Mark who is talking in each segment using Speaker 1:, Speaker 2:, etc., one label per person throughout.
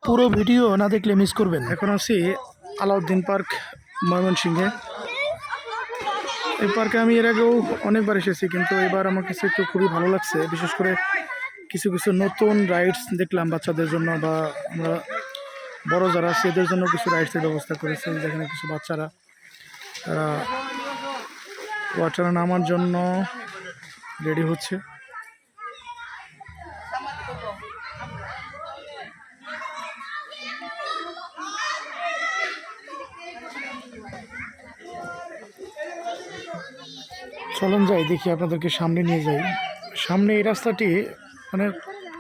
Speaker 1: পুরো ভিডিও না দেখলে মিস করবেন। এখন আছি আলাউদ্দিন পার্ক, ময়মনসিংহে। এই পার্কে আমি এর আগেও অনেকবার এসেছি, কিন্তু এবার আমার কাছে একটু খুবই ভালো লাগছে। বিশেষ করে কিছু কিছু নতুন রাইডস দেখলাম বাচ্চাদের জন্য, বা আমরা বড় যারা আছে এদের জন্য কিছু রাইডসের ব্যবস্থা করেছে। যেখানে কিছু বাচ্চারা তারা ওয়াটারে নামার জন্য রেডি হচ্ছে। চলুন যাই, দেখি আপনাদেরকে সামনে নিয়ে যাই। সামনে এই রাস্তাটি মানে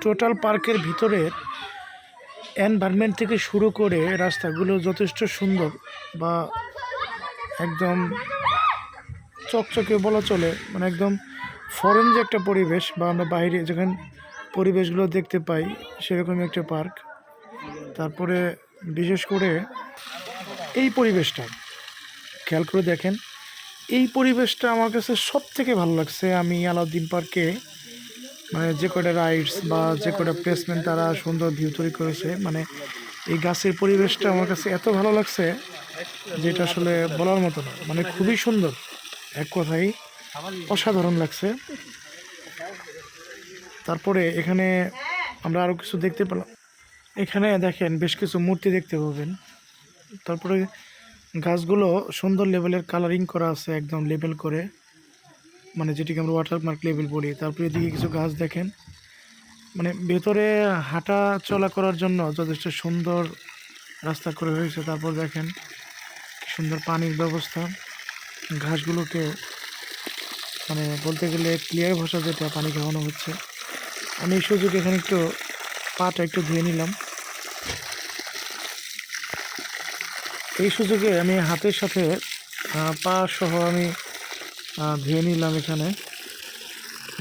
Speaker 1: টোটাল পার্কের ভিতরের এনভায়রনমেন্ট থেকে শুরু করে রাস্তাগুলো যথেষ্ট সুন্দর, বা একদম চকচকে বলা চলে। মানে একদম ফরেন যে একটা পরিবেশ, বা আমরা বাইরে যেখানে পরিবেশগুলো দেখতে পাই সেরকমই একটা পার্ক। তারপরে বিশেষ করে এই পরিবেশটা খেয়াল করে দেখেন, এই পরিবেশটা আমার কাছে সব থেকে ভালো লাগছে। আমি আলাউদ্দিন পার্কে মানে যে কটা রাইডস বা যে কটা প্লেসমেন্ট তারা সুন্দর ভিউ তৈরি করেছে, মানে এই গাছের পরিবেশটা আমার কাছে এত ভালো লাগছে যেটা আসলে বলার মতো না। মানে খুবই সুন্দর, এক কথাই অসাধারণ লাগছে। তারপরে এখানে আমরা আরও কিছু দেখতে পেলাম। এখানে দেখেন বেশ কিছু মূর্তি দেখতে পাবেন। তারপরে গাছগুলো সুন্দর লেভেলের কালারিং করা আছে, একদম লেবেল করে, মানে যেটিকে আমরা ওয়াটারমার্ক লেবেল বলি। তারপরে এদিকে কিছু গাছ দেখেন, মানে ভেতরে হাঁটা চলা করার জন্য যথেষ্ট সুন্দর রাস্তা করে হয়েছে। তারপর দেখেন কি সুন্দর পানির ব্যবস্থা। ঘাসগুলোকে মানে বলতে গেলে ক্লিয়ার ভাষা যেটা পানি খাওয়ানো হচ্ছে। আমি এই সুযোগে এখানে একটু পাটা একটু ধুয়ে নিলাম। এই সুযোগে আমি হাতের সাথে পা সহ আমি ধুয়ে নিলাম। এখানে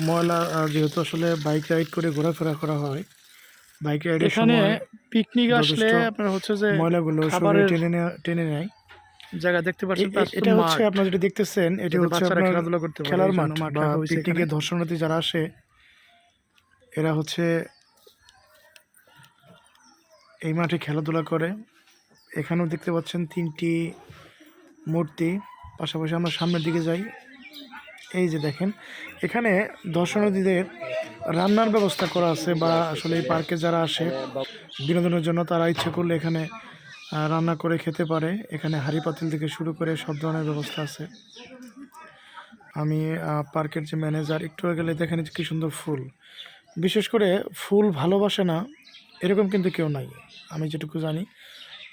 Speaker 1: ময়লা, যেহেতু আসলে বাইক রাইড করে ঘোরাফেরা করা হয়, বাইক রাইডের
Speaker 2: এখানে
Speaker 1: সময়
Speaker 2: পিকনিক আসলে
Speaker 1: যথেষ্ট
Speaker 2: আপনার হচ্ছে যে
Speaker 1: ময়লাগুলো শরীরে
Speaker 2: খাবারের
Speaker 1: টেনে নেয়।
Speaker 2: জায়গা দেখতে পাচ্ছেন, প্লাস
Speaker 1: এটা হচ্ছে
Speaker 2: মাঠ,
Speaker 1: আপনারা যেটা দেখতেছেন, এটি
Speaker 2: যাতে
Speaker 1: হচ্ছে
Speaker 2: বাচ্চারা
Speaker 1: আপনার
Speaker 2: খেলাধুলা করতে পারে,
Speaker 1: খেলার
Speaker 2: এই জন্য
Speaker 1: মাঠ,
Speaker 2: মাঠ
Speaker 1: বা
Speaker 2: রাখা হয়েছে এখানে।
Speaker 1: পিকনিকে দর্শনার্থী যারা আসে এরা হচ্ছে এই মাঠে খেলাধুলা করে। এখানেও দেখতে পাচ্ছেন 3টি মূর্তি। পাশাপাশি আমরা সামনের দিকে যাই, এই যে দেখেন এখানে দর্শনার্থীদের রান্নার ব্যবস্থা করা আছে, বা আসলে এই পার্কে যারা আসে বিনোদনের জন্য তারা ইচ্ছে করলে এখানে রান্না করে খেতে পারে। এখানে হাঁড়ি পাতিল থেকে শুরু করে সব ধরনের ব্যবস্থা আছে। আমি পার্কের যে ম্যানেজার, একটু গেলে দেখেন কি সুন্দর ফুল। বিশেষ করে ফুল ভালোবাসে না এরকম কিন্তু কেউ নাই, আমি যেটুকু জানি।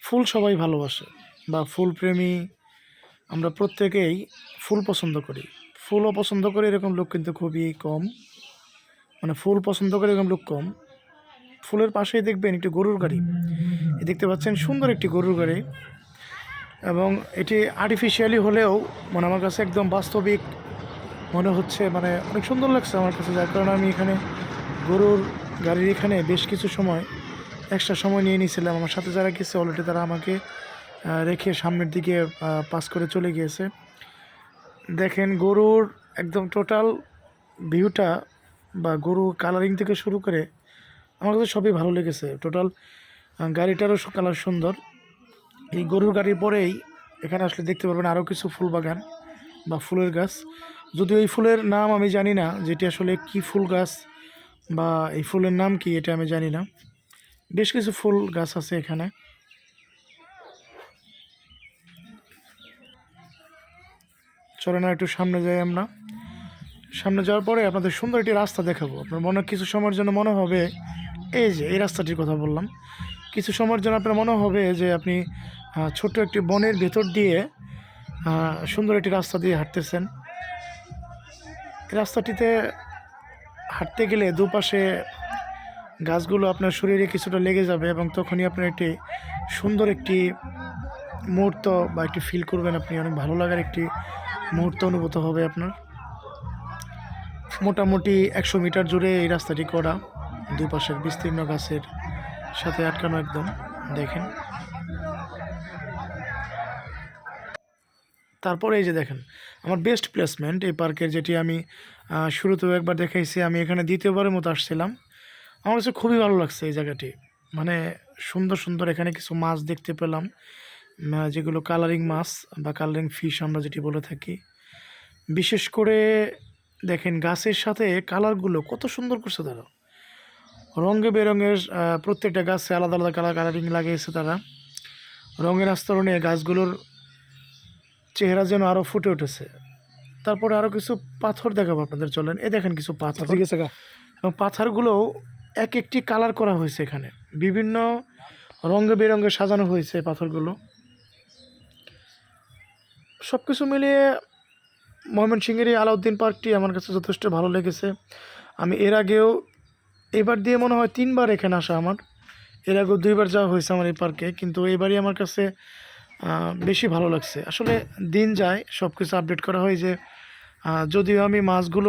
Speaker 1: ফুল সবাই ভালোবাসে, বা ফুল প্রেমী আমরা প্রত্যেকেই ফুল পছন্দ করি। ফুলও পছন্দ করি এরকম লোক কিন্তু খুবই কম, মানে ফুল পছন্দ করে এরকম লোক কম। ফুলের পাশেই দেখবেন একটি গরুর গাড়ি, দেখতে পাচ্ছেন সুন্দর একটি গরুর গাড়ি, এবং এটি আর্টিফিশিয়ালি হলেও মানে আমার কাছে একদম বাস্তবিক মনে হচ্ছে। মানে অনেক সুন্দর লাগছে আমার কাছে, যার কারণে আমি এখানে গরুর গাড়ির এখানে বেশ কিছু সময় এক্সট্রা সময় নিয়ে নিয়েছিলাম। আমার সাথে যারা গেছে অলরেডি তারা আমাকে রেখে সামনের দিকে পাস করে চলে গিয়েছে। দেখেন গরুর একদম টোটাল ভিউটা, বা গরু কালারিং থেকে শুরু করে আমার কাছে সবই ভালো লেগেছে। টোটাল গাড়িটারও কালার সুন্দর। এই গরুর গাড়ির পরেই এখানে আসলে দেখতে পারবেন আরও কিছু ফুল বাগান বা ফুলের গাছ। যদিও এই ফুলের নাম আমি জানি না, যেটি আসলে কি ফুল গাছ বা এই ফুলের নাম কি এটা আমি জানি না। বেশ কিছু ফুল গাছ আছে এখানে। চলে না একটু সামনে যাই আমরা। সামনে যাওয়ার পরে আপনাদের সুন্দর একটি রাস্তা দেখাবো। আপনার মনে কিছু সময়ের জন্য মনে হবে, এই যে এই রাস্তাটির কথা বললাম, কিছু সময়ের জন্য আপনার মনে হবে যে আপনি ছোট্ট একটি বনের ভেতর দিয়ে সুন্দর একটি রাস্তা দিয়ে হাঁটতেছেন। এই রাস্তাটিতে হাঁটতে গেলে দুপাশে গাছগুলো আপনার শরীরে কিছুটা লেগে যাবে, এবং তখনই আপনার একটি সুন্দর একটি মুহূর্ত বা একটি ফিল করবেন, আপনি অনেক ভালো লাগার একটি মুহূর্ত অনুভূত হবে আপনার। মোটামুটি 100 মিটার জুড়ে এই রাস্তাটি করা, দুই পাশের বিস্তীর্ণ গাছের সাথে আটকানো একদম। দেখেন তারপরে এই যে দেখেন আমার বেস্ট প্লেসমেন্ট এই পার্কের, যেটি আমি শুরুতেও একবার দেখাইছি, আমি এখানে দ্বিতীয়বারের মতো আসছিলাম। আমার কাছে খুবই ভালো লাগছে এই জায়গাটি, মানে সুন্দর সুন্দর এখানে কিছু মাছ দেখতে পেলাম, যেগুলো কালারিং মাছ বা কালারিং ফিশ আমরা যেটি বলে থাকি। বিশেষ করে দেখেন গাছের সাথে কালারগুলো কত সুন্দর করছে তারা, রঙে বেরঙের প্রত্যেকটা গাছে আলাদা আলাদা কালারিং লাগিয়েছে তারা। রঙের আস্তরণে গাছগুলোর চেহারা যেন আরও ফুটে উঠেছে। তারপরে আরও কিছু পাথর দেখাবো আপনাদের, চলেন। এই দেখেন কিছু পাথর,
Speaker 2: ঠিক আছে গা।
Speaker 1: এবং পাথরগুলো এক একটি কালার করা হয়েছে, এখানে বিভিন্ন রঙে বেরঙে সাজানো হয়েছে পাথরগুলো। সব কিছু মিলিয়ে ময়মনসিংহের এই আলাউদ্দিন পার্কটি আমার কাছে যথেষ্ট ভালো লেগেছে। আমি এর আগেও, এবার দিয়ে মনে হয় 3বার এখানে আসা আমার। এর আগেও 2বার যাওয়া হয়েছে আমার এই পার্কে, কিন্তু এবারই আমার কাছে বেশি ভালো লাগছে। আসলে দিন যায়, সব কিছু আপডেট করা হয় যে যদিও আমি মাছগুলো